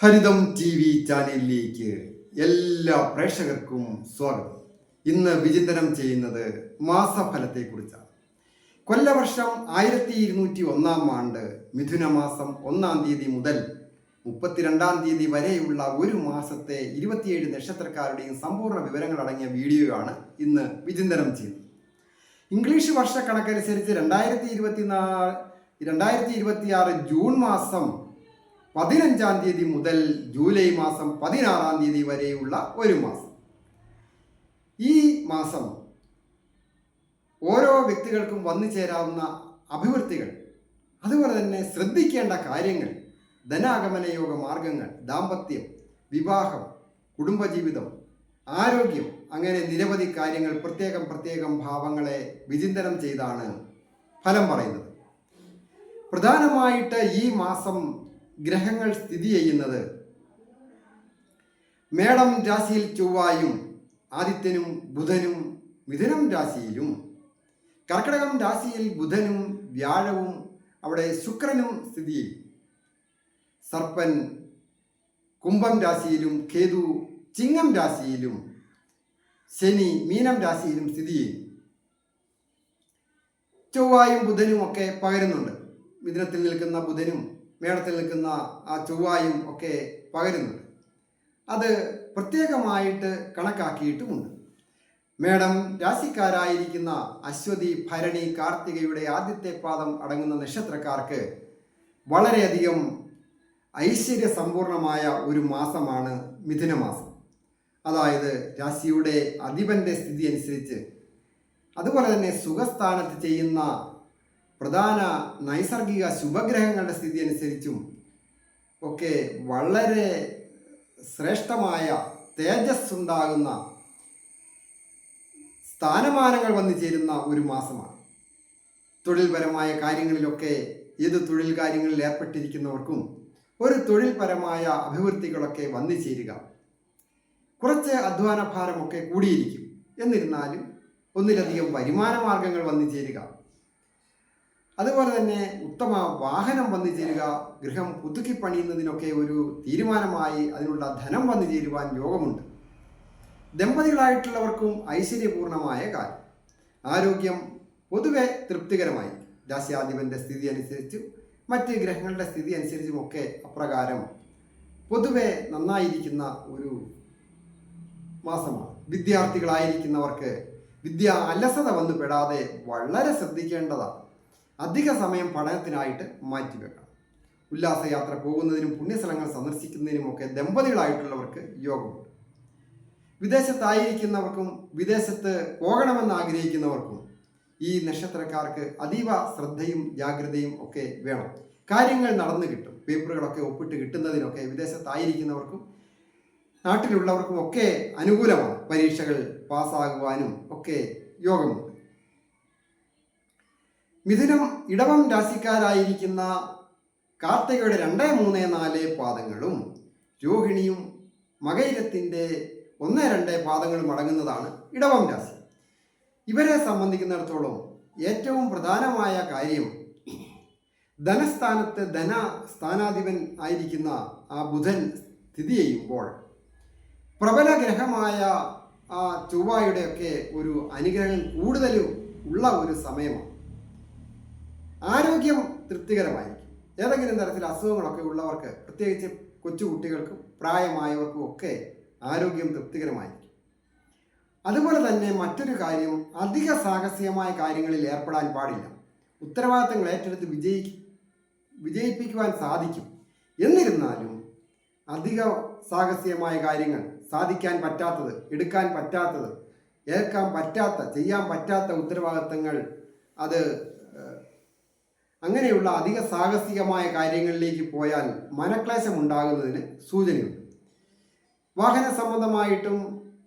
ഹരിതം T V ചാനലിലേക്ക് എല്ലാ പ്രേക്ഷകർക്കും സ്വാഗതം. ഇന്ന് വിചിന്തനം ചെയ്യുന്നത് മാസഫലത്തെക്കുറിച്ചാണ്. കൊല്ലവർഷം 1201 മിഥുനമാസം 1 മുതൽ 32 വരെയുള്ള ഒരു മാസത്തെ 27 നക്ഷത്രക്കാരുടെയും സമ്പൂർണ്ണ വിവരങ്ങൾ അടങ്ങിയ വീഡിയോയാണ് ഇന്ന് വിചിന്തനം ചെയ്യുന്നത്. ഇംഗ്ലീഷ് വർഷക്കണക്കനുസരിച്ച് 2026 ജൂൺ മാസം 15 മുതൽ ജൂലൈ മാസം 16 വരെയുള്ള ഒരു മാസം. ഈ മാസം ഓരോ വ്യക്തികൾക്കും വന്നു ചേരാവുന്ന അഭിവൃദ്ധികൾ, അതുപോലെ തന്നെ ശ്രദ്ധിക്കേണ്ട കാര്യങ്ങൾ, ധനാഗമന യോഗ മാർഗങ്ങൾ, ദാമ്പത്യം, വിവാഹം, കുടുംബജീവിതം, ആരോഗ്യം, അങ്ങനെ നിരവധി കാര്യങ്ങൾ പ്രത്യേകം ഭാവങ്ങളെ വിചിന്തനം ചെയ്താണ് ഫലം പറയുന്നത്. പ്രധാനമായിട്ട് ഈ മാസം ഗ്രഹങ്ങൾ സ്ഥിതി ചെയ്യുന്നത് മേടം രാശിയിൽ ചൊവ്വായും ആദിത്യനും ബുധനും മിഥുനം രാശിയിലും, കർക്കിടകം രാശിയിൽ ബുധനും വ്യാഴവും അവിടെ ശുക്രനും സ്ഥിതി ചെയ്യും. സർപ്പൻ കുംഭം രാശിയിലും കേതു ചിങ്ങം രാശിയിലും ശനി മീനം രാശിയിലും സ്ഥിതി ചെയ്യും. ചൊവ്വായും ബുധനും ഒക്കെ പകരുന്നുണ്ട്. മിഥുനത്തിൽ നിൽക്കുന്ന ബുധനും മേടത്തിൽ നിൽക്കുന്ന ആ ചൊവ്വായും ഒക്കെ പകരുന്നുണ്ട്. അത് പ്രത്യേകമായിട്ട് കണക്കാക്കിയിട്ടുമുണ്ട്. മേടം രാശിക്കാരായിരിക്കുന്ന അശ്വതി, ഭരണി, കാർത്തികയുടെ ആദ്യത്തെ പാദം അടങ്ങുന്ന നക്ഷത്രക്കാർക്ക് വളരെയധികം ഐശ്വര്യസമ്പൂർണമായ ഒരു മാസമാണ് മിഥുനമാസം. അതായത് രാശിയുടെ അധിപന്റെ സ്ഥിതി അനുസരിച്ച്, അതുപോലെ തന്നെ സുഖസ്ഥാനത്ത് ചെയ്യുന്ന പ്രധാന നൈസർഗിക ശുഭഗ്രഹങ്ങളുടെ സ്ഥിതി അനുസരിച്ചും ഒക്കെ വളരെ ശ്രേഷ്ഠമായ തേജസ് ഉണ്ടാകുന്ന സ്ഥാനമാനങ്ങൾ വന്നു ചേരുന്ന ഒരു മാസമാണ്. തൊഴിൽപരമായ കാര്യങ്ങളിലൊക്കെ ഏത് തൊഴിൽ കാര്യങ്ങളിൽ ഏർപ്പെട്ടിരിക്കുന്നവർക്കും ഒരു തൊഴിൽപരമായ അഭിവൃദ്ധികളൊക്കെ വന്നു ചേരുക. കുറച്ച് അധ്വാന ഭാരമൊക്കെ കൂടിയിരിക്കും. എന്നിരുന്നാലും ഒന്നിലധികം വരുമാന മാർഗങ്ങൾ വന്നു ചേരുക, അതുപോലെ തന്നെ ഉത്തമ വാഹനം വന്നു ചേരുക, ഗൃഹം പുതുക്കി പണിയുന്നതിനൊക്കെ ഒരു തീരുമാനമായി അതിനുള്ള ധനം വന്നു ചേരുവാൻ യോഗമുണ്ട്. ദമ്പതികളായിട്ടുള്ളവർക്കും ഐശ്വര്യപൂർണമായ കാര്യം. ആരോഗ്യം പൊതുവെ തൃപ്തികരമായി. രാശ്യാധിപന്റെ സ്ഥിതി അനുസരിച്ചും മറ്റ് ഗ്രഹങ്ങളുടെ സ്ഥിതി അനുസരിച്ചുമൊക്കെ അപ്രകാരം പൊതുവെ നന്നായിരിക്കുന്ന ഒരു മാസമാണ്. വിദ്യാർത്ഥികളായിരിക്കുന്നവർക്ക് വിദ്യാ അലസത വന്നു പെടാതെ വളരെ ശ്രദ്ധിക്കേണ്ടതാണ്. അധിക സമയം പഠനത്തിനായിട്ട് മാറ്റിവെക്കണം. ഉല്ലാസയാത്ര പോകുന്നതിനും പുണ്യസ്ഥലങ്ങൾ സന്ദർശിക്കുന്നതിനുമൊക്കെ ദമ്പതികളായിട്ടുള്ളവർക്ക് യോഗമുണ്ട്. വിദേശത്തായിരിക്കുന്നവർക്കും വിദേശത്ത് പോകണമെന്ന് ആഗ്രഹിക്കുന്നവർക്കും ഈ നക്ഷത്രക്കാർക്ക് അതീവ ശ്രദ്ധയും ജാഗ്രതയും ഒക്കെ വേണം. കാര്യങ്ങൾ നടന്നു കിട്ടും. പേപ്പറുകളൊക്കെ ഒപ്പിട്ട് കിട്ടുന്നതിനൊക്കെ വിദേശത്തായിരിക്കുന്നവർക്കും നാട്ടിലുള്ളവർക്കും ഒക്കെ അനുകൂലമാണ്. പരീക്ഷകൾ പാസ്സാകുവാനും ഒക്കെ യോഗമുണ്ട്. മിഥുനം ഇടവം രാശിക്കാരായിരിക്കുന്ന കാർത്തികയുടെ 2, 3, 4 പാദങ്ങളും രോഹിണിയും മകയിരത്തിൻ്റെ 1, 2 പാദങ്ങളും അടങ്ങുന്നതാണ് ഇടവം രാശി. ഇവരെ സംബന്ധിക്കുന്നിടത്തോളം ഏറ്റവും പ്രധാനമായ കാര്യം, ധനസ്ഥാനത്ത് ധനസ്ഥാനാധിപൻ ആയിരിക്കുന്ന ആ ബുധൻ സ്ഥിതി ചെയ്യുമ്പോൾ പ്രബല ഗ്രഹമായ ആ ചൊവ്വായുടെയൊക്കെ ഒരു അനുഗ്രഹം കൂടുതലും ഉള്ള ഒരു സമയമാണ്. ആരോഗ്യം തൃപ്തികരമായിരിക്കും. ഏതെങ്കിലും തരത്തിൽ അസുഖങ്ങളൊക്കെ ഉള്ളവർക്ക്, പ്രത്യേകിച്ച് കൊച്ചുകുട്ടികൾക്കും പ്രായമായവർക്കും ഒക്കെ ആരോഗ്യം തൃപ്തികരമായിരിക്കും. അതുപോലെ തന്നെ മറ്റൊരു കാര്യം, അധിക സാഹസികമായ കാര്യങ്ങളിൽ ഏർപ്പെടാൻ പാടില്ല. ഉത്തരവാദിത്തങ്ങൾ ഏറ്റെടുത്ത് വിജയിപ്പിക്കുവാൻ സാധിക്കും. എന്നിരുന്നാലും അധിക സാഹസികമായ കാര്യങ്ങൾ, സാധിക്കാൻ പറ്റാത്തത്, എടുക്കാൻ പറ്റാത്തത്, ഏൽക്കാൻ പറ്റാത്ത, ചെയ്യാൻ പറ്റാത്ത ഉത്തരവാദിത്തങ്ങൾ, അത് അങ്ങനെയുള്ള അധിക സാഹസികമായ കാര്യങ്ങളിലേക്ക് പോയാൽ മനക്ലേശം ഉണ്ടാകുന്നതിന് സൂചനയുണ്ട്. വാഹന സംബന്ധമായിട്ടും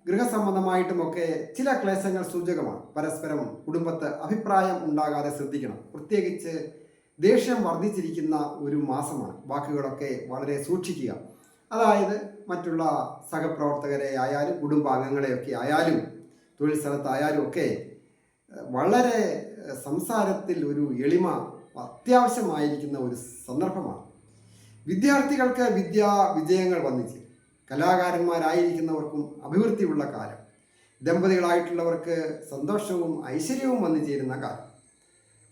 ഗൃഹസംബന്ധമായിട്ടുമൊക്കെ ചില ക്ലേശങ്ങൾ സൂചകമാണ്. പരസ്പരം കുടുംബത്ത് അഭിപ്രായം ഉണ്ടാകാതെ ശ്രദ്ധിക്കണം. പ്രത്യേകിച്ച് ദേഷ്യം വർദ്ധിച്ചിരിക്കുന്ന ഒരു മാസമാണ്. വാക്കുകളൊക്കെ വളരെ സൂക്ഷിക്കുക. അതായത് മറ്റുള്ള സഹപ്രവർത്തകരെ ആയാലും കുടുംബാംഗങ്ങളെയൊക്കെ ആയാലും തൊഴിൽ സ്ഥലത്തായാലും ഒക്കെ വളരെ സംസാരത്തിൽ ഒരു എളിമ അത്യാവശ്യമായിരിക്കുന്ന ഒരു സന്ദർഭമാണ്. വിദ്യാർത്ഥികൾക്ക് വിജയങ്ങൾ വന്നിച്ച്, കലാകാരന്മാരായിരിക്കുന്നവർക്കും അഭിവൃദ്ധിയുള്ള കാലം, ദമ്പതികളായിട്ടുള്ളവർക്ക് സന്തോഷവും ഐശ്വര്യവും വന്നു ചേരുന്ന കാലം,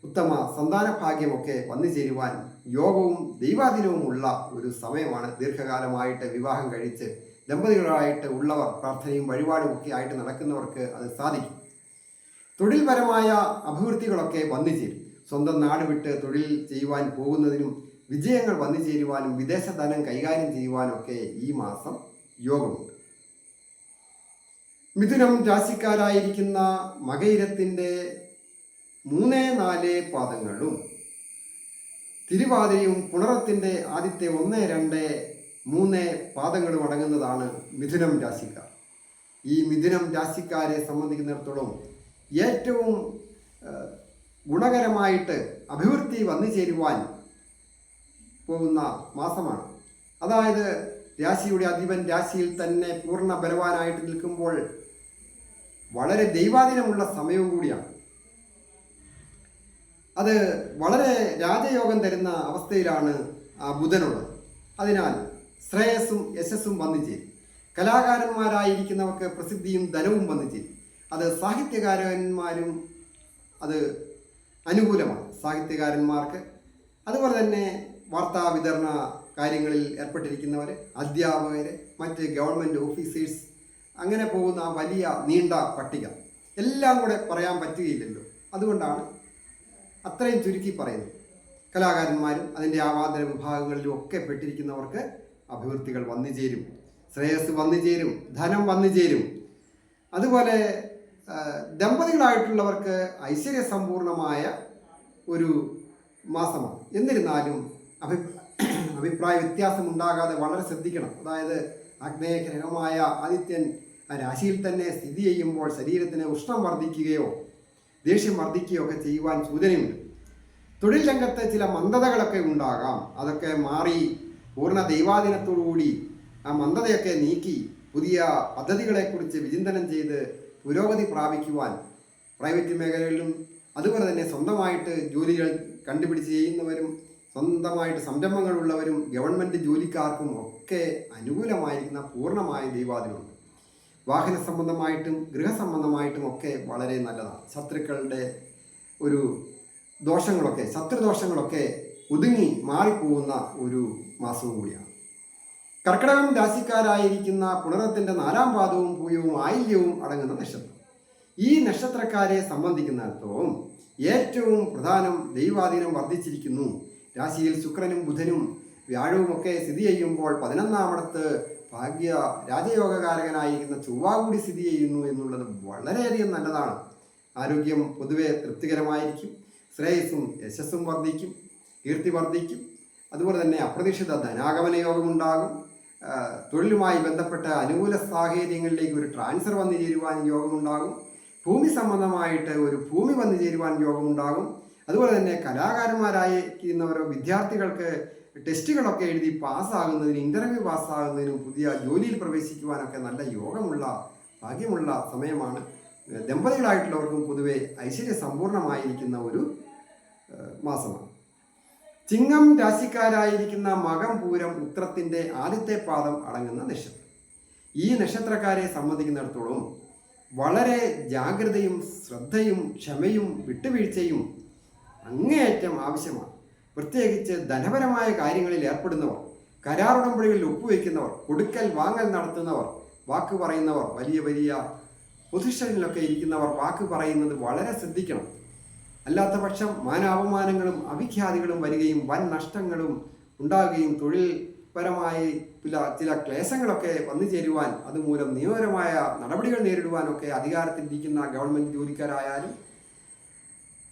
ഉത്തമ സന്താന ഭാഗ്യമൊക്കെ വന്നു ചേരുവാൻ യോഗവും ദൈവാധീനവുമുള്ള ഒരു സമയമാണ്. ദീർഘകാലമായിട്ട് വിവാഹം കഴിച്ച് ദമ്പതികളായിട്ട് ഉള്ളവർ പ്രാർത്ഥനയും വഴിപാടും ഒക്കെ ആയിട്ട് നടക്കുന്നവർക്ക് അത് സാധിക്കും. തൊഴിൽപരമായ അഭിവൃദ്ധികളൊക്കെ വന്നു ചേരും. സ്വന്തം നാട് വിട്ട് തൊഴിൽ ചെയ്യുവാൻ പോകുന്നതിനും വിജയങ്ങൾ വന്നു ചേരുവാനും വിദേശ ധനം കൈകാര്യം ചെയ്യുവാനൊക്കെ ഈ മാസം യോഗമുണ്ട്. മിഥുനം രാശിക്കാരായിരിക്കുന്ന മകയിരത്തിൻ്റെ 3, 4 പാദങ്ങളും തിരുവാതിരയും പുണറത്തിൻ്റെ ആദ്യത്തെ 1, 2, 3 പാദങ്ങളും അടങ്ങുന്നതാണ് മിഥുനം രാശിക്കാർ. ഈ മിഥുനം രാശിക്കാരെ സംബന്ധിക്കുന്നിടത്തോളം ഏറ്റവും ഗുണകരമായിട്ട് അഭിവൃദ്ധി വന്നു ചേരുവാൻ പോകുന്ന മാസമാണ്. അതായത് രാശിയുടെ അധിപൻ രാശിയിൽ തന്നെ പൂർണ്ണ ബലവാനായിട്ട് നിൽക്കുമ്പോൾ വളരെ ദൈവാധീനമുള്ള സമയവും കൂടിയാണ്. അത് വളരെ രാജയോഗം തരുന്ന അവസ്ഥയിലാണ് ആ ബുധനുള്ളത്. അതിനാൽ ശ്രേയസ്സും യശസ്സും വന്നു ചേരും. കലാകാരന്മാരായിരിക്കുന്നവർക്ക് പ്രസിദ്ധിയും ധനവും വന്നു ചേരും. അത് സാഹിത്യകാരന്മാരും അത് അനുകൂലമാണ്. സാഹിത്യകാരന്മാർക്ക്, അതുപോലെ തന്നെ വാർത്താ വിതരണ കാര്യങ്ങളിൽ ഏർപ്പെട്ടിരിക്കുന്നവർ, അധ്യാപകർ, മറ്റ് ഗവൺമെൻറ് ഓഫീസേഴ്സ്, അങ്ങനെ പോകുന്ന വലിയ നീണ്ട പട്ടിക എല്ലാം കൂടെ പറയാൻ പറ്റുകയില്ലല്ലോ. അതുകൊണ്ടാണ് അത്രയും ചുരുക്കി പറയുന്നത്. കലാകാരന്മാരും അതിൻ്റെ ആവാദന വിഭാഗങ്ങളിലും ഒക്കെ പെട്ടിരിക്കുന്നവർക്ക് അഭിവൃദ്ധികൾ വന്നു ചേരും, ശ്രേയസ് വന്നു ചേരും, ധനം വന്നു ചേരും. അതുപോലെ ദമ്പതികളായിട്ടുള്ളവർക്ക് ഐശ്വര്യസമ്പൂർണമായ ഒരു മാസമാണ്. എന്നിരുന്നാലും അഭിപ്രായ വ്യത്യാസം ഉണ്ടാകാതെ വളരെ ശ്രദ്ധിക്കണം. അതായത് ആഗ്നേയഗ്രഹമായ ആദിത്യൻ രാശിയിൽ തന്നെ സ്ഥിതി ചെയ്യുമ്പോൾ ശരീരത്തിന് ഉഷ്ണം വർദ്ധിക്കുകയോ ദേഷ്യം വർദ്ധിക്കുകയോ ഒക്കെ ചെയ്യുവാൻ സൂചനയുണ്ട്. തൊഴിൽ രംഗത്ത് ചില മന്ദതകളൊക്കെ ഉണ്ടാകാം. അതൊക്കെ മാറി പൂർണ്ണ ദൈവാധീനത്തോടുകൂടി ആ മന്ദതയൊക്കെ നീക്കി പുതിയ പദ്ധതികളെക്കുറിച്ച് വിചിന്തനം ചെയ്ത് പുരോഗതി പ്രാപിക്കുവാൻ പ്രൈവറ്റ് മേഖലകളിലും അതുപോലെ തന്നെ സ്വന്തമായിട്ട് ജോലികൾ കണ്ടുപിടിച്ച് ചെയ്യുന്നവരും സ്വന്തമായിട്ട് സംരംഭങ്ങളുള്ളവരും ഗവൺമെൻറ് ജോലിക്കാർക്കും ഒക്കെ അനുകൂലമായിരിക്കുന്ന പൂർണ്ണമായ ദൈവാധീനമുണ്ട്. വാഹന സംബന്ധമായിട്ടും ഗൃഹസംബന്ധമായിട്ടും ഒക്കെ വളരെ നല്ലതാണ്. ശത്രുക്കളുടെ ഒരു ദോഷങ്ങളൊക്കെ, ശത്രുദോഷങ്ങളൊക്കെ ഒതുങ്ങി മാറിപ്പോകുന്ന ഒരു മാസവും കൂടിയാണ്. കർക്കിടകം രാശിക്കാരായിരിക്കുന്ന പുണരത്തിൻ്റെ 4 പാദവും പൂയവും ആയില്യവും അടങ്ങുന്ന നക്ഷത്രം. ഈ നക്ഷത്രക്കാരെ സംബന്ധിക്കുന്നിടത്തോളം ഏറ്റവും പ്രധാനം ദൈവാധീനം വർദ്ധിച്ചിരിക്കുന്നു. രാശിയിൽ ശുക്രനും ബുധനും വ്യാഴവും ഒക്കെ സ്ഥിതി ചെയ്യുമ്പോൾ 11ാമിടത്ത് ഭാഗ്യ രാജയോഗകാരകനായിരിക്കുന്ന ചൊവ്വ കൂടി സ്ഥിതി ചെയ്യുന്നു എന്നുള്ളത് വളരെയധികം നല്ലതാണ്. ആരോഗ്യം പൊതുവെ തൃപ്തികരമായിരിക്കും. ശ്രേയസ്സും യശസ്സും വർദ്ധിക്കും, കീർത്തി വർദ്ധിക്കും. അതുപോലെ തന്നെ അപ്രതീക്ഷിത ധനാഗമന യോഗമുണ്ടാകും. തൊഴിലുമായി ബന്ധപ്പെട്ട അനുകൂല സാഹചര്യങ്ങളിലേക്ക് ഒരു ട്രാൻസ്ഫർ വന്നു ചേരുവാൻ യോഗമുണ്ടാകും. ഭൂമി സംബന്ധമായിട്ട് ഒരു ഭൂമി വന്നു ചേരുവാൻ യോഗമുണ്ടാകും. അതുപോലെ തന്നെ കലാകാരന്മാരായിരിക്കുന്നവരോ വിദ്യാർത്ഥികൾക്ക് ടെസ്റ്റുകളൊക്കെ എഴുതി പാസ്സാകുന്നതിനും ഇൻ്റർവ്യൂ പാസ്സാകുന്നതിനും പുതിയ ജോലിയിൽ പ്രവേശിക്കുവാനൊക്കെ നല്ല യോഗമുള്ള ഭാഗ്യമുള്ള സമയമാണ്. ദമ്പതികളായിട്ടുള്ളവർക്കും പൊതുവെ ഐശ്വര്യ സമ്പൂർണമായിരിക്കുന്ന ഒരു മാസമാണ്. ചിങ്ങം രാശിക്കാരായിരിക്കുന്ന മകം പൂരം ഉത്രത്തിൻ്റെ ആദ്യത്തെ പാദം അടങ്ങുന്ന നക്ഷത്രം. ഈ നക്ഷത്രക്കാരെ സംബന്ധിക്കുന്നിടത്തോളം വളരെ ജാഗ്രതയും ശ്രദ്ധയും ക്ഷമയും വിട്ടുവീഴ്ചയും അങ്ങേയറ്റം ആവശ്യമാണ്. പ്രത്യേകിച്ച് ധനപരമായ കാര്യങ്ങളിൽ ഏർപ്പെടുന്നവർ, കരാറുടമ്പടികളിൽ ഒപ്പുവെക്കുന്നവർ, കൊടുക്കൽ വാങ്ങൽ നടത്തുന്നവർ, വാക്ക് പറയുന്നവർ, വലിയ വലിയ പൊസിഷനിലൊക്കെ ഇരിക്കുന്നവർ വാക്ക് പറയുന്നത് വളരെ ശ്രദ്ധിക്കണം. അല്ലാത്ത പക്ഷം മാനാപമാനങ്ങളും അവിഖ്യാതികളും വരികയും വൻ നഷ്ടങ്ങളും ഉണ്ടാകുകയും തൊഴിൽപരമായി ചില ക്ലേശങ്ങളൊക്കെ വന്നു ചേരുവാൻ അതുമൂലം നിയമപരമായ നടപടികൾ നേരിടുവാനൊക്കെ അധികാരത്തിലിരിക്കുന്ന ഗവൺമെൻറ് ജോലിക്കാരായാലും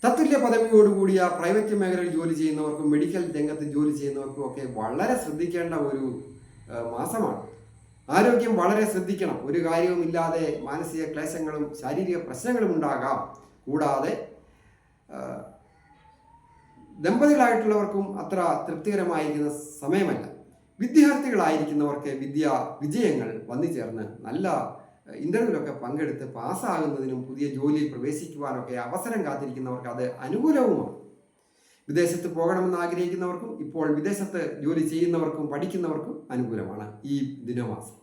തത്തുല്യ പദവിയോടുകൂടിയ പ്രൈവറ്റ് മേഖലയിൽ ജോലി ചെയ്യുന്നവർക്കും മെഡിക്കൽ രംഗത്ത് ജോലി ചെയ്യുന്നവർക്കും ഒക്കെ വളരെ ശ്രദ്ധിക്കേണ്ട ഒരു മാസമാണ്. ആരോഗ്യം വളരെ ശ്രദ്ധിക്കണം. ഒരു കാര്യവുമില്ലാതെ മാനസിക ക്ലേശങ്ങളും ശാരീരിക പ്രശ്നങ്ങളും ഉണ്ടാകാം. കൂടാതെ ദമ്പതികളായിട്ടുള്ളവർക്കും അത്ര തൃപ്തികരമായിരിക്കുന്ന സമയമല്ല. വിദ്യാർത്ഥികളായിരിക്കുന്നവർക്ക് വിജയങ്ങൾ വന്നു ചേർന്ന് നല്ല ഇൻ്റർവ്യൂവിലൊക്കെ പങ്കെടുത്ത് പാസ്സാകുന്നതിനും പുതിയ ജോലിയിൽ പ്രവേശിക്കുവാനൊക്കെ അവസരം കാത്തിരിക്കുന്നവർക്ക് അത് അനുകൂലവുമാണ്. വിദേശത്ത് പോകണമെന്ന് ആഗ്രഹിക്കുന്നവർക്കും ഇപ്പോൾ വിദേശത്ത് ജോലി ചെയ്യുന്നവർക്കും പഠിക്കുന്നവർക്കും അനുകൂലമാണ് ഈ ദിനമാസം.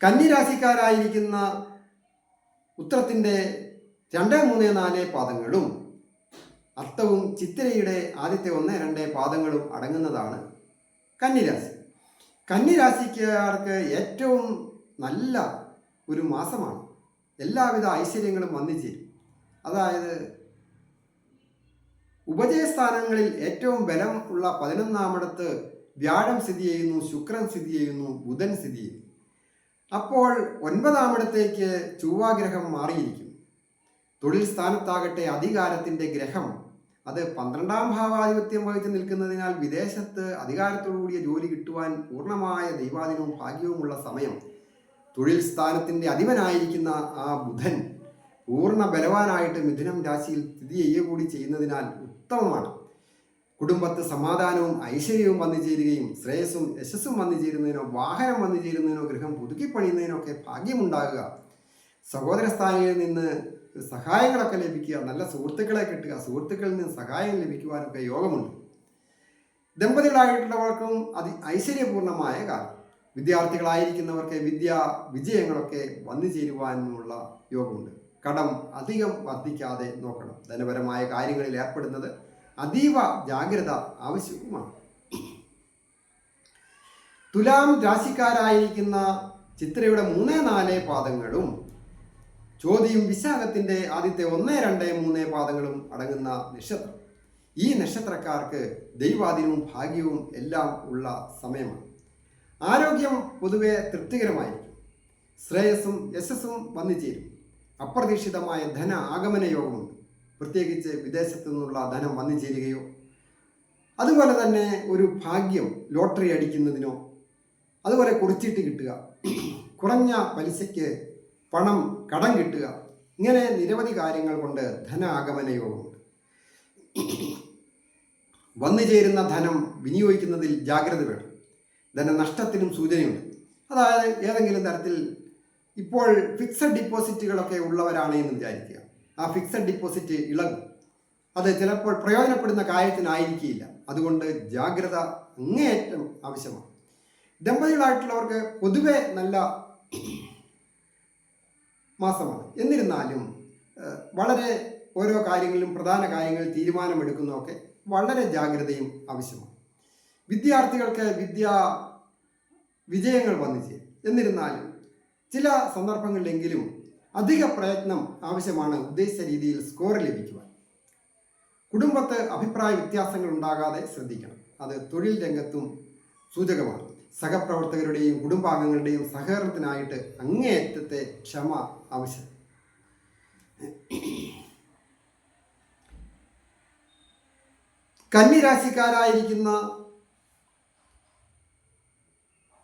കന്നിരാശിക്കാരായിരിക്കുന്ന ഉത്രത്തിൻ്റെ 2, 3, 4 പാദങ്ങളും അത്തവും ചിത്തിരയുടെ ആദ്യത്തെ 1, 2 പാദങ്ങളും അടങ്ങുന്നതാണ് കന്നിരാശി. കന്നിരാശിക്കാർക്ക് ഏറ്റവും നല്ല ഒരു മാസമാണ്. എല്ലാവിധ ഐശ്വര്യങ്ങളും വന്നു ചേരും. അതായത് ഉപജയസ്ഥാനങ്ങളിൽ ഏറ്റവും ബലം ഉള്ള 11ാമിടത്ത് വ്യാഴം സ്ഥിതി ചെയ്യുന്നു, ശുക്രൻ സ്ഥിതി ചെയ്യുന്നു, ബുധൻ സ്ഥിതി ചെയ്യുന്നു. അപ്പോൾ 9ാമിടത്തേക്ക് ചൊവ്വാഗ്രഹം മാറിയിരിക്കും. തൊഴിൽ സ്ഥാനത്താകട്ടെ അധികാരത്തിൻ്റെ ഗ്രഹം അത് 12ാം ഭാവാധിപത്യം വഹിച്ച് നിൽക്കുന്നതിനാൽ വിദേശത്ത് അധികാരത്തോടുകൂടിയ ജോലി കിട്ടുവാൻ പൂർണ്ണമായ ദൈവാധീനവും ഭാഗ്യവുമുള്ള സമയം. തൊഴിൽ സ്ഥാനത്തിൻ്റെ അധിപനായിരിക്കുന്ന ആ ബുധൻ പൂർണ്ണ ബലവാനായിട്ട് മിഥുനം രാശിയിൽ സ്ഥിതി ചെയ്യുക കൂടി ചെയ്യുന്നതിനാൽ ഉത്തമമാണ്. കുടുംബത്ത് സമാധാനവും ഐശ്വര്യവും വന്നു ചേരുകയും ശ്രേയസ്സും യശസ്സും വന്നു ചേരുന്നതിനോ വാഹനം വന്നു ചേരുന്നതിനോ ഗൃഹം പുതുക്കിപ്പണിയുന്നതിനോ ഒക്കെ ഭാഗ്യമുണ്ടാകുക. സഹോദര സ്ഥാനിയിൽ നിന്ന് സഹായങ്ങളൊക്കെ ലഭിക്കുക, നല്ല സുഹൃത്തുക്കളെ കിട്ടുക, സുഹൃത്തുക്കളിൽ നിന്ന് സഹായം ലഭിക്കുവാനൊക്കെ യോഗമുണ്ട്. ദമ്പതികളായിട്ടുള്ളവർക്കും ഐശ്വര്യപൂർണമായ കാലം. വിദ്യാർത്ഥികളായിരിക്കുന്നവർക്ക് വിദ്യാ വിജയങ്ങളൊക്കെ വന്നു ചേരുവാനുള്ള യോഗമുണ്ട്. കടം അധികം വർദ്ധിക്കാതെ നോക്കണം. ധനപരമായ കാര്യങ്ങളിൽ ഏർപ്പെടുന്നത് അതീവ ജാഗ്രത ആവശ്യവുമാണ്. തുലാം രാശിക്കാരായിരിക്കുന്ന ചിത്രയുടെ 3, 4 പാദങ്ങളും ചോതിയും വിശാഖത്തിൻ്റെ ആദ്യത്തെ 1, 2, 3 പാദങ്ങളും അടങ്ങുന്ന നക്ഷത്രം. ഈ നക്ഷത്രക്കാർക്ക് ദൈവാധീനവും ഭാഗ്യവും എല്ലാം ഉള്ള സമയമാണ്. ആരോഗ്യം പൊതുവെ തൃപ്തികരമായിരിക്കും. ശ്രേയസ്സും യശസ്സും വന്നു ചേരും. അപ്രതീക്ഷിതമായ ധന ആഗമന യോഗമുണ്ട്. പ്രത്യേകിച്ച് വിദേശത്തു നിന്നുള്ള ധനം വന്നു ചേരുകയോ അതുപോലെ തന്നെ ഒരു ഭാഗ്യം ലോട്ടറി അടിക്കുന്നതിനോ അതുപോലെ കുറിച്ചിട്ട് കിട്ടുക, കുറഞ്ഞ പലിശയ്ക്ക് പണം കടം കിട്ടുക, ഇങ്ങനെ നിരവധി കാര്യങ്ങൾ കൊണ്ട് ധന ആഗമന യോഗമുണ്ട്. വന്നു ചേരുന്ന ധനം വിനിയോഗിക്കുന്നതിൽ ജാഗ്രത വേണം. ധനനഷ്ടത്തിനും സൂചനയുണ്ട്. അതായത് ഏതെങ്കിലും തരത്തിൽ ഇപ്പോൾ ഫിക്സഡ് ഡിപ്പോസിറ്റുകളൊക്കെ ഉള്ളവരാണ് എന്ന് വിചാരിക്കുക. ആ ഫിക്സഡ് ഡിപ്പോസിറ്റ് ഇളകും. അത് ചിലപ്പോൾ പ്രയോജനപ്പെടുന്ന കാര്യത്തിനായിരിക്കില്ല. അതുകൊണ്ട് ജാഗ്രത അങ്ങേയറ്റം ആവശ്യമാണ്. ദമ്പതികളായിട്ടുള്ളവർക്ക് പൊതുവെ നല്ല മാസമാണ്. എന്നിരുന്നാലും വളരെ ഓരോ കാര്യങ്ങളിലും പ്രധാന കാര്യങ്ങളിൽ തീരുമാനമെടുക്കുന്നതൊക്കെ വളരെ ജാഗ്രതയും ആവശ്യമാണ്. വിദ്യാർത്ഥികൾക്ക് വിദ്യാ വിജയങ്ങൾ വന്നു ചേരും. എന്നിരുന്നാലും ചില സന്ദർഭങ്ങളിലെങ്കിലും അധിക പ്രയത്നം ആവശ്യമാണ് ഉദ്ദേശിച്ച രീതിയിൽ സ്കോർ ലഭിക്കുവാൻ. കുടുംബത്ത് അഭിപ്രായ വ്യത്യാസങ്ങൾ ഉണ്ടാകാതെ ശ്രദ്ധിക്കണം. അത് തൊഴിൽ രംഗത്തും സൂചകമാണ്. സഹപ്രവർത്തകരുടെയും കുടുംബാംഗങ്ങളുടെയും സഹകരണത്തിനായിട്ട് അങ്ങേയറ്റത്തെ ക്ഷമ ആവശ്യം. കന്നിരാശിക്കാരായിരിക്കുന്ന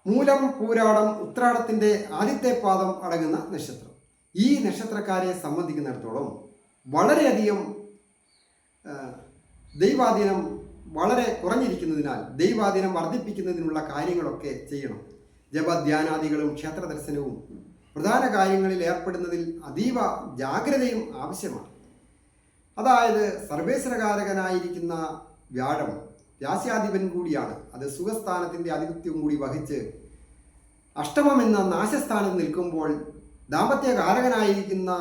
മൂലം, പൂരാടം, ഉത്രാടത്തിൻ്റെ ആദ്യത്തെ പാദം അടങ്ങുന്ന നക്ഷത്രം. ഈ നക്ഷത്രക്കാരെ സംബന്ധിക്കുന്നിടത്തോളം വളരെയധികം ദൈവാധീനം വളരെ കുറഞ്ഞിരിക്കുന്നതിനാൽ ദൈവാധീനം വർദ്ധിപ്പിക്കുന്നതിനുള്ള കാര്യങ്ങളൊക്കെ ചെയ്യണം. ജപധ്യാനാദികളും ക്ഷേത്ര ദർശനവും പ്രധാന കാര്യങ്ങളിൽ ഏർപ്പെടുന്നതിൽ അതീവ ജാഗ്രതയും ആവശ്യമാണ്. അതായത് സർവേശ്വരകാരകനായിരിക്കുന്ന വ്യാഴം രാശ്യാധിപൻ കൂടിയാണ്. അത് സുഖസ്ഥാനത്തിൻ്റെ ആധിപത്യവും കൂടി വഹിച്ച് അഷ്ടമം എന്ന നാശസ്ഥാനം നിൽക്കുമ്പോൾ ദാമ്പത്യകാരകനായിരിക്കുന്ന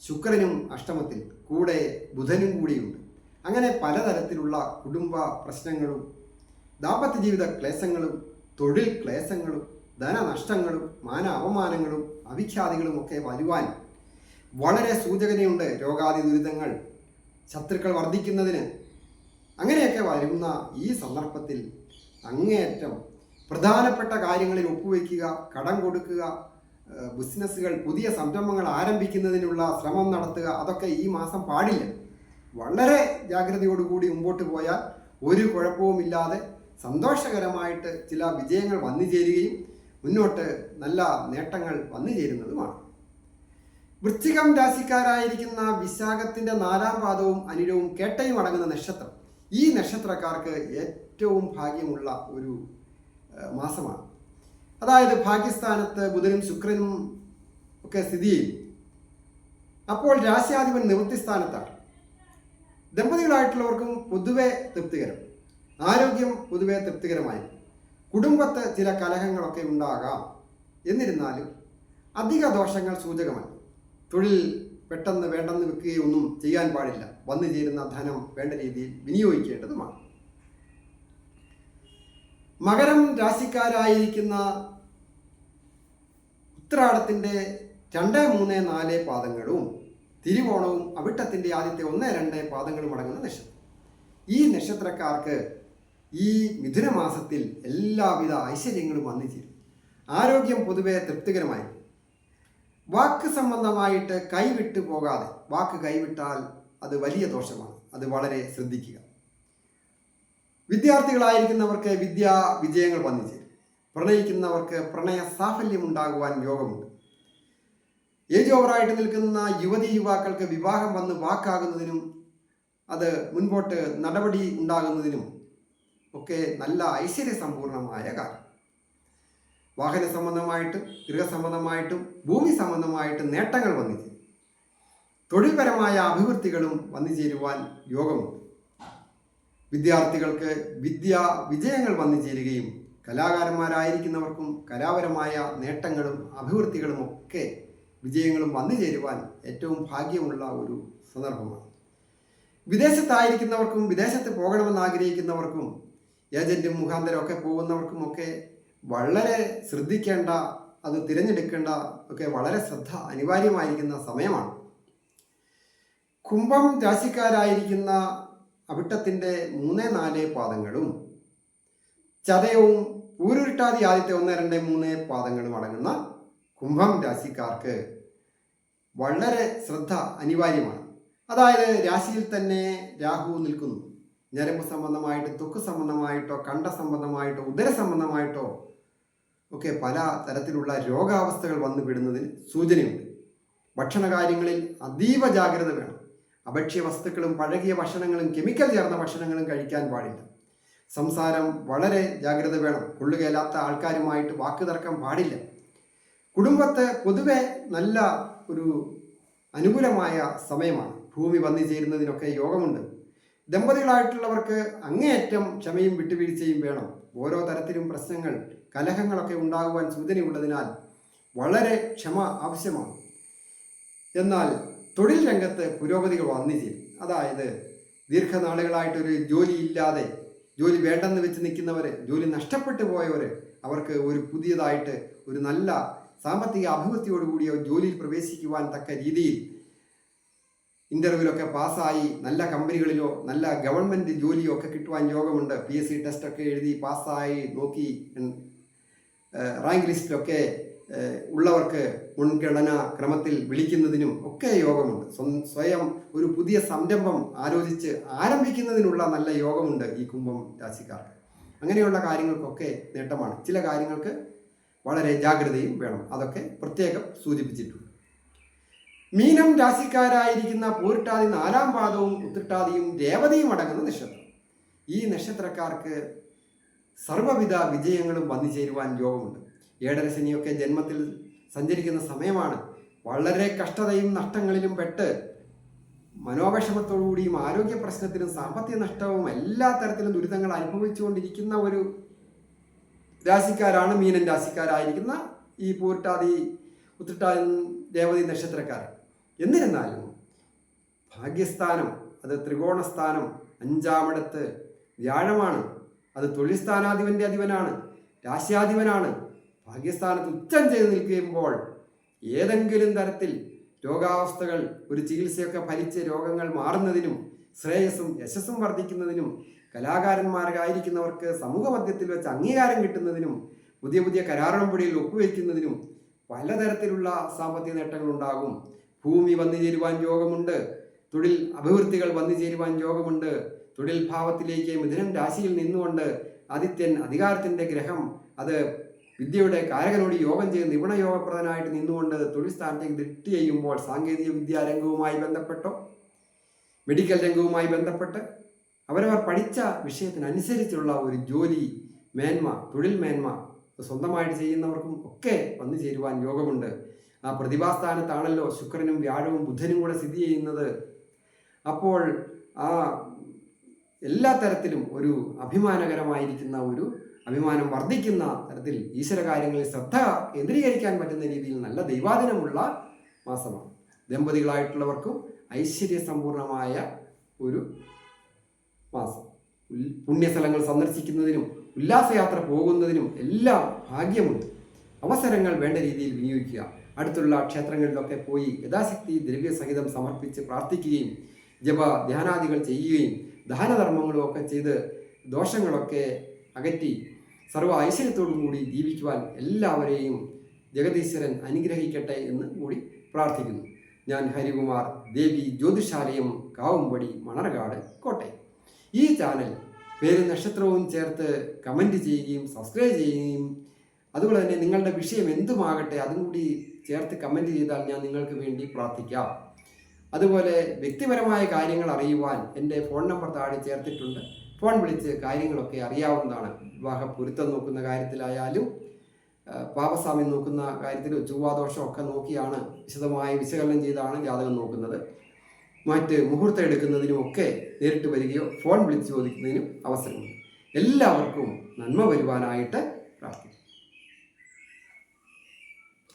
ശുക്രനും അഷ്ടമത്തിൽ, കൂടെ ബുധനും കൂടിയുണ്ട്. അങ്ങനെ പലതരത്തിലുള്ള കുടുംബ പ്രശ്നങ്ങളും ദാമ്പത്യ ജീവിത ക്ലേശങ്ങളും തൊഴിൽ ക്ലേശങ്ങളും ധനനഷ്ടങ്ങളും മാന അപമാനങ്ങളും അവിഖ്യാതികളും ഒക്കെ വരുവാൻ വളരെ സൂചനയുണ്ട്. രോഗാദി ദുരിതങ്ങൾ, ശത്രുക്കൾ വർദ്ധിക്കുന്നതിന് അങ്ങനെയൊക്കെ വരുന്ന ഈ സന്ദർഭത്തിൽ അങ്ങേയറ്റം പ്രധാനപ്പെട്ട കാര്യങ്ങളിൽ ഒപ്പുവയ്ക്കുക, കടം കൊടുക്കുക, ബിസിനസ്സുകൾ, പുതിയ സംരംഭങ്ങൾ ആരംഭിക്കുന്നതിനുള്ള ശ്രമം നടത്തുക, അതൊക്കെ ഈ മാസം പാടില്ല. വളരെ ജാഗ്രതയോടുകൂടി മുമ്പോട്ട് പോയാൽ ഒരു കുഴപ്പവുമില്ലാതെ സന്തോഷകരമായിട്ട് ചില വിജയങ്ങൾ വന്നു ചേരുകയും മുന്നോട്ട് നല്ല നേട്ടങ്ങൾ വന്നു ചേരുന്നതുമാണ്. വൃശ്ചികം രാശിക്കാരായിരിക്കുന്ന വിശാഖത്തിൻ്റെ 4ാം പാദവും അനിഴവും കേട്ടയും അടങ്ങുന്ന നക്ഷത്രം. ഈ നക്ഷത്രക്കാർക്ക് ഏറ്റവും ഭാഗ്യമുള്ള ഒരു മാസമാണ്. അതായത് ഭാഗ്യസ്ഥാനത്ത് ബുധനും ശുക്രനും ഒക്കെ സ്ഥിതി ചെയ്യും. അപ്പോൾ രാശ്യാധിപൻ നിവൃത്തിസ്ഥാനത്താണ്. ദമ്പതികളായിട്ടുള്ളവർക്കും പൊതുവെ തൃപ്തികരം, ആരോഗ്യം പൊതുവെ തൃപ്തികരമായി. കുടുംബത്ത് ചില കലഹങ്ങളൊക്കെ ഉണ്ടാകാം. എന്നിരുന്നാലും അധിക ദോഷങ്ങൾ സൂചകമല്ല. തൊഴിൽ പെട്ടെന്ന് വേണ്ടെന്ന് വെക്കുകയൊന്നും ചെയ്യാൻ പാടില്ല. വന്നു ചേരുന്ന ധനം വേണ്ട രീതിയിൽ വിനിയോഗിക്കേണ്ടതുമാണ്. മകരം രാശിക്കാരായിരിക്കുന്ന ഉത്രാടത്തിൻ്റെ 2, 3, 4 പാദങ്ങളും തിരുവോണവും അവിട്ടത്തിൻ്റെ ആദ്യത്തെ 1, 2 പാദങ്ങളും അടങ്ങുന്ന നക്ഷത്രം. ഈ നക്ഷത്രക്കാർക്ക് ഈ മിഥുന മാസത്തിൽ എല്ലാവിധ ഐശ്വര്യങ്ങളും വന്നു ചേരും. ആരോഗ്യം പൊതുവെ തൃപ്തികരമായി. വാക്ക് സംബന്ധമായിട്ട് കൈവിട്ടു പോകാതെ. വാക്ക് കൈവിട്ടാൽ അത് വലിയ ദോഷമാണ്. അത് വളരെ ശ്രദ്ധിക്കുക. വിദ്യാർത്ഥികളായിരിക്കുന്നവർക്ക് വിദ്യാ വിജയങ്ങൾ വന്നു ചേരും. പ്രണയിക്കുന്നവർക്ക് പ്രണയ സാഫല്യം ഉണ്ടാകുവാൻ യോഗമുണ്ട്. ഏജ് ഓവറായിട്ട് നിൽക്കുന്ന യുവതി യുവാക്കൾക്ക് വിവാഹം വന്ന് വാക്കാകുന്നതിനും അത് മുൻപോട്ട് നടപടി ഉണ്ടാകുന്നതിനും ഒക്കെ നല്ല ഐശ്വര്യസമ്പൂർണമായ കാലം. വാഹന സംബന്ധമായിട്ടും ഗൃഹസംബന്ധമായിട്ടും ഭൂമി സംബന്ധമായിട്ടും നേട്ടങ്ങൾ വന്നു ചേരും. തൊഴിൽപരമായ അഭിവൃദ്ധികളും വന്നു ചേരുവാൻ യോഗമുണ്ട്. വിദ്യാർത്ഥികൾക്ക് വിദ്യാ വിജയങ്ങൾ വന്നു ചേരുകയും കലാകാരന്മാരായിരിക്കുന്നവർക്കും കലാപരമായ നേട്ടങ്ങളും അഭിവൃദ്ധികളും ഒക്കെ വിജയങ്ങളും വന്നു ചേരുവാൻ ഏറ്റവും ഭാഗ്യമുള്ള ഒരു സന്ദർഭമാണ്. വിദേശത്തായിരിക്കുന്നവർക്കും വിദേശത്ത് പോകണമെന്ന് ആഗ്രഹിക്കുന്നവർക്കും ഏജൻറ്റും മുഖാന്തരം ഒക്കെ പോകുന്നവർക്കുമൊക്കെ വളരെ ശ്രദ്ധിക്കേണ്ട, അത് തിരഞ്ഞെടുക്കേണ്ട ഒക്കെ വളരെ ശ്രദ്ധ അനിവാര്യമായിരിക്കുന്ന സമയമാണ്. കുംഭം രാശിക്കാരായിരിക്കുന്ന അവിട്ടത്തിൻ്റെ 3, 4 പാദങ്ങളും ചതയവും പൂരുരുട്ടാതി ആദ്യത്തെ 1, 2, 3 പാദങ്ങളും അടങ്ങുന്ന കുംഭം രാശിക്കാർക്ക് വളരെ ശ്രദ്ധ അനിവാര്യമാണ്. അതായത് രാശിയിൽ തന്നെ രാഹു നിൽക്കുന്നു. ഞരമ്പ് സംബന്ധമായിട്ട്, ത്വക്ക് സംബന്ധമായിട്ടോ, കണ്ഠ സംബന്ധമായിട്ടോ, ഉദര സംബന്ധമായിട്ടോ ഒക്കെ പല തരത്തിലുള്ള രോഗാവസ്ഥകൾ വന്നു വിടുന്നതിന് സൂചനയുണ്ട്. ഭക്ഷണകാര്യങ്ങളിൽ അതീവ ജാഗ്രത വേണം. അഭക്ഷ്യ വസ്തുക്കളും പഴകിയ ഭക്ഷണങ്ങളും കെമിക്കൽ ചേർന്ന ഭക്ഷണങ്ങളും കഴിക്കാൻ പാടില്ല. സംസാരം വളരെ ജാഗ്രത വേണം. കൊള്ളുകയില്ലാത്ത ആൾക്കാരുമായിട്ട് വാക്കുതർക്കം പാടില്ല. കുടുംബത്ത് പൊതുവെ നല്ല ഒരു അനുകൂലമായ സമയമാണ്. ഭൂമി വന്നു ചേരുന്നതിനൊക്കെ യോഗമുണ്ട്. ദമ്പതികളായിട്ടുള്ളവർക്ക് അങ്ങേയറ്റം ക്ഷമയും വിട്ടുവീഴ്ചയും വേണം. ഓരോ തരത്തിലും പ്രശ്നങ്ങൾ, കലഹങ്ങളൊക്കെ ഉണ്ടാകുവാൻ സൂചനയുള്ളതിനാൽ വളരെ ക്ഷമ ആവശ്യമാണ്. എന്നാൽ തൊഴിൽ രംഗത്ത് പുരോഗതികൾ വന്നു ചേരും. അതായത് ദീർഘനാളുകളായിട്ടൊരു ജോലി ഇല്ലാതെ, ജോലി വേണ്ടെന്ന് വെച്ച് നിൽക്കുന്നവർ, ജോലി നഷ്ടപ്പെട്ടു പോയവർ, അവർക്ക് ഒരു പുതിയതായിട്ട് ഒരു നല്ല സാമ്പത്തിക അഭിവൃദ്ധിയോടുകൂടിയ ജോലിയിൽ പ്രവേശിക്കുവാൻ തക്ക രീതിയിൽ ഇൻ്റർവ്യൂലൊക്കെ പാസ്സായി നല്ല കമ്പനികളിലോ നല്ല ഗവൺമെൻറ് ജോലിയോ ഒക്കെ കിട്ടുവാൻ യോഗമുണ്ട്. PSC ടെസ്റ്റൊക്കെ എഴുതി പാസ്സായി നോക്കി റാങ്ക് ലിസ്റ്റിലൊക്കെ ഉള്ളവർക്ക് മുൻഗണനാ ക്രമത്തിൽ വിളിക്കുന്നതിനും ഒക്കെ യോഗമുണ്ട്. സ്വയം ഒരു പുതിയ സംരംഭം ആലോചിച്ച് ആരംഭിക്കുന്നതിനുള്ള നല്ല യോഗമുണ്ട് ഈ കുംഭം രാശിക്കാർക്ക്. അങ്ങനെയുള്ള കാര്യങ്ങൾക്കൊക്കെ നേട്ടമാണ്. ചില കാര്യങ്ങൾക്ക് വളരെ ജാഗ്രതയും വേണം. അതൊക്കെ പ്രത്യേകം സൂചിപ്പിച്ചിട്ടുണ്ട്. മീനം രാശിക്കാരായിരിക്കുന്ന പൂരിട്ടാതി 4 പാദവും ഉത്രട്ടാതിയും രേവതിയും അടങ്ങുന്ന നക്ഷത്രം. ഈ നക്ഷത്രക്കാർക്ക് സർവ്വവിധ വിജയങ്ങളും വന്നു ചേരുവാൻ യോഗമുണ്ട്. ഏഴരശനിയൊക്കെ ജന്മത്തിൽ സഞ്ചരിക്കുന്ന സമയമാണ്. വളരെ കഷ്ടതയും നഷ്ടങ്ങളിലും പെട്ട് മനോവിഷമത്തോടുകൂടിയും ആരോഗ്യ പ്രശ്നത്തിനും സാമ്പത്തിക നഷ്ടവും എല്ലാ തരത്തിലും ദുരിതങ്ങൾ അനുഭവിച്ചുകൊണ്ടിരിക്കുന്ന ഒരു രാശിക്കാരാണ് മീനൻ രാശിക്കാരായിരിക്കുന്ന ഈ പൂരിട്ടാതി ഉത്രട്ടാതി രേവതി നക്ഷത്രക്കാർ. എന്നിരുന്നാലും ഭാഗ്യസ്ഥാനം, അത് ത്രികോണസ്ഥാനം, 5-ാമിടത്ത് വ്യാഴമാണ്. അത് തൊഴിൽ സ്ഥാനാധിപൻ്റെ അധിപനാണ്, രാശ്യാധിപനാണ്. ഭാഗ്യസ്ഥാനത്ത് ഉച്ചം ചെയ്ത് നിൽക്കുമ്പോൾ ഏതെങ്കിലും തരത്തിൽ രോഗാവസ്ഥകൾ, ഒരു ചികിത്സയൊക്കെ ഫലിച്ച് രോഗങ്ങൾ മാറുന്നതിനും ശ്രേയസ്സും യശസ്സും വർദ്ധിക്കുന്നതിനും കലാകാരന്മാരായിരിക്കുന്നവർക്ക് സമൂഹ മധ്യത്തിൽ വെച്ച് അംഗീകാരം കിട്ടുന്നതിനും പുതിയ പുതിയ കരാറുടമ്പടിയിൽ ഒപ്പുവയ്ക്കുന്നതിനും പലതരത്തിലുള്ള സാമ്പത്തിക നേട്ടങ്ങൾ ഉണ്ടാകും. ഭൂമി വന്നു ചേരുവാൻ യോഗമുണ്ട്. തൊഴിൽ അഭിവൃദ്ധികൾ വന്നു ചേരുവാൻ യോഗമുണ്ട്. തൊഴിൽ ഭാവത്തിലേക്ക് മിഥുനം രാശിയിൽ നിന്നുകൊണ്ട് ആദിത്യൻ അധികാരത്തിൻ്റെ ഗ്രഹം അത് വിദ്യയുടെ കാരകനോട് യോഗം ചെയ്ത് നിപുണയോഗപ്രദനായിട്ട് നിന്നുകൊണ്ട് തൊഴിൽ സ്ഥാനത്തേക്ക് ദൃഷ്ടി ചെയ്യുമ്പോൾ സാങ്കേതിക വിദ്യാരംഗവുമായി ബന്ധപ്പെട്ടോ മെഡിക്കൽ രംഗവുമായി ബന്ധപ്പെട്ട് അവരവർ പഠിച്ച വിഷയത്തിനനുസരിച്ചുള്ള ഒരു ജോലി മേന്മ, തൊഴിൽ മേന്മ സ്വന്തമായിട്ട് ചെയ്യുന്നവർക്കും ഒക്കെ വന്നു ചേരുവാൻ യോഗമുണ്ട്. ആ പ്രതിഭാസ്ഥാനത്താണല്ലോ ശുക്രനും വ്യാഴവും ബുധനും കൂടെ സ്ഥിതി ചെയ്യുന്നത്. അപ്പോൾ ആ എല്ലാ തരത്തിലും ഒരു അഭിമാനകരമായിരിക്കുന്ന അഭിമാനം വർദ്ധിക്കുന്ന തരത്തിൽ ഈശ്വര കാര്യങ്ങളിൽ ശ്രദ്ധ കേന്ദ്രീകരിക്കാൻ പറ്റുന്ന രീതിയിൽ നല്ല ദൈവാധീനമുള്ള മാസമാണ്. ദമ്പതികളായിട്ടുള്ളവർക്കും ഐശ്വര്യസമ്പൂർണമായ ഒരു മാസം. പുണ്യസ്ഥലങ്ങൾ സന്ദർശിക്കുന്നതിനും ഉല്ലാസയാത്ര പോകുന്നതിനും എല്ലാം ഭാഗ്യമുണ്ട്. അവസരങ്ങൾ വേണ്ട രീതിയിൽ വിനിയോഗിക്കുക. അടുത്തുള്ള ക്ഷേത്രങ്ങളിലൊക്കെ പോയി യഥാശക്തി ദ്രവ്യസഹിതം സമർപ്പിച്ച് പ്രാർത്ഥിക്കുകയും ജപ ധ്യാനാദികൾ ചെയ്യുകയും ദാനധർമ്മങ്ങളും ഒക്കെ ചെയ്ത് ദോഷങ്ങളൊക്കെ അകറ്റി സർവ്വ ഐശ്വര്യത്തോടും കൂടി ജീവിക്കുവാൻ എല്ലാവരെയും ജഗദീശ്വരൻ അനുഗ്രഹിക്കട്ടെ എന്ന് കൂടി പ്രാർത്ഥിക്കുന്നു. ഞാൻ ഹരികുമാർ, ദേവി ജ്യോതിഷാലയം, കാവുംപടി, മണർകാട്, കോട്ടയം. ഈ ചാനൽ പേരും നക്ഷത്രവും ചേർത്ത് കമൻറ്റ് ചെയ്യുകയും സബ്സ്ക്രൈബ് ചെയ്യുകയും അതുപോലെ തന്നെ നിങ്ങളുടെ വിഷയം എന്തുമാകട്ടെ അതും കൂടി ചേർത്ത് കമൻറ്റ് ചെയ്താൽ ഞാൻ നിങ്ങൾക്ക് വേണ്ടി പ്രാർത്ഥിക്കാം. അതുപോലെ വ്യക്തിപരമായ കാര്യങ്ങൾ അറിയുവാൻ എൻ്റെ ഫോൺ നമ്പർ താഴെ ചേർത്തിട്ടുണ്ട്. ഫോൺ വിളിച്ച് കാര്യങ്ങളൊക്കെ അറിയാവുന്നതാണ്. വിവാഹ പൊരുത്തം നോക്കുന്ന കാര്യത്തിലായാലും പാപസാമ്യം നോക്കുന്ന കാര്യത്തിലും ചൊവ്വാദോഷം ഒക്കെ നോക്കിയാണ് വിശദമായി വിശകലനം ചെയ്താണ് ജാതകം നോക്കുന്നത്. മറ്റ് മുഹൂർത്തം എടുക്കുന്നതിനുമൊക്കെ നേരിട്ട് വരികയോ ഫോൺ വിളിച്ച് ചോദിക്കുന്നതിനും അവസരമുണ്ട്. എല്ലാവർക്കും നന്മ വരുവാനായിട്ട് പ്രാർത്ഥിക്കുന്നു.